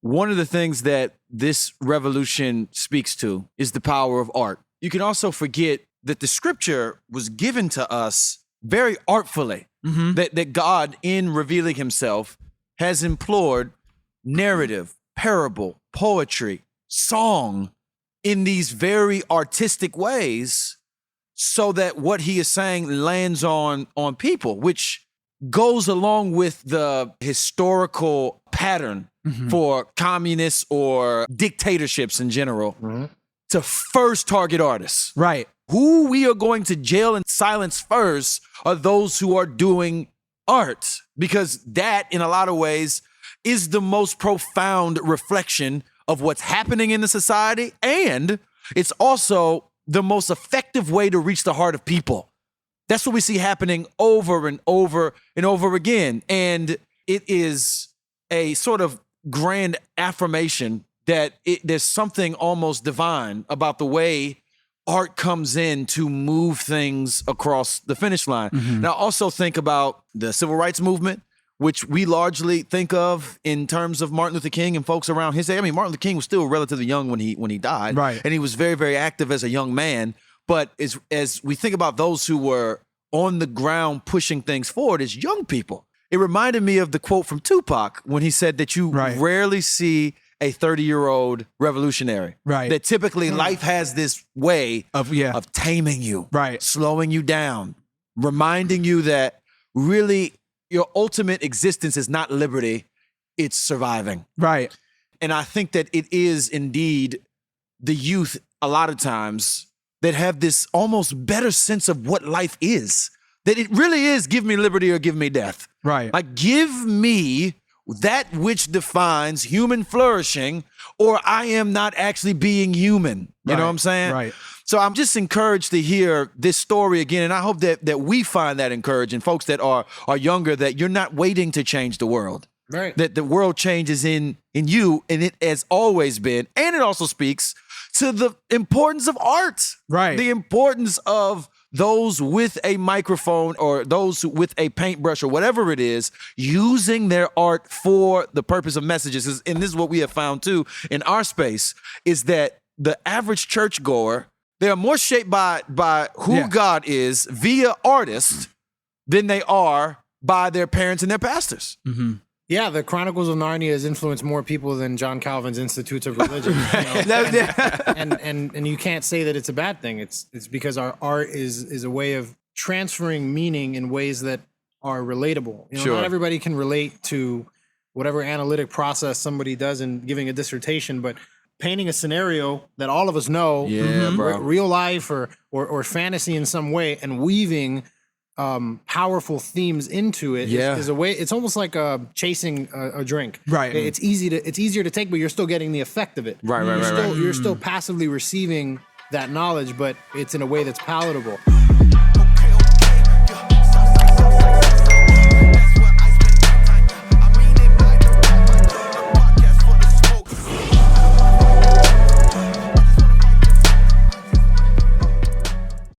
one of the things that this revolution speaks to is the power of art. You can also forget that the scripture was given to us very artfully, that God, in revealing himself, has implored narrative, parable, poetry, song in these very artistic ways so that what he is saying lands on people, which goes along with the historical pattern for communists or dictatorships in general to first target artists. Right. Who we are going to jail and silence first are those who are doing art, because that, in a lot of ways, is the most profound reflection of what's happening in the society, and it's also the most effective way to reach the heart of people. That's what we see happening over and over and over again, and it is a sort of grand affirmation that there's something almost divine about the way art comes in to move things across the finish line. Now, also think about the civil rights movement, which we largely think of in terms of Martin Luther King and folks around his age. I mean, Martin Luther King was still relatively young when he died, right? And he was very, very active as a young man. But as we think about those who were on the ground pushing things forward as young people, it reminded me of the quote from Tupac when he said that you rarely see a 30-year-old revolutionary. Right. That typically life has this way of taming you, slowing you down, reminding you that really your ultimate existence is not liberty, it's surviving. Right. And I think that it is indeed the youth a lot of times that have this almost better sense of what life is. That it really is give me liberty or give me death. Right. Like give me that which defines human flourishing, or I am not actually being human. You know what I'm saying? Right. So I'm just encouraged to hear this story again, and I hope that we find that encouraging, folks that are younger, that you're not waiting to change the world. Right. That the world changes in you, and it has always been. And it also speaks to the importance of art. Right. The importance of those with a microphone or those with a paintbrush or whatever it is, using their art for the purpose of messages. And this is what we have found too in our space, is that the average churchgoer, they are more shaped by who God is via artists than they are by their parents and their pastors. Yeah, the Chronicles of Narnia has influenced more people than John Calvin's Institutes of Religion. You know? and you can't say that it's a bad thing. It's because our art is a way of transferring meaning in ways that are relatable. You know, not everybody can relate to whatever analytic process somebody does in giving a dissertation, but painting a scenario that all of us know, real life or fantasy in some way, and weaving powerful themes into it is a way. It's almost like chasing a drink. Right. It's easier to take, but you're still getting the effect of it. Right. You're still passively receiving that knowledge, but it's in a way that's palatable.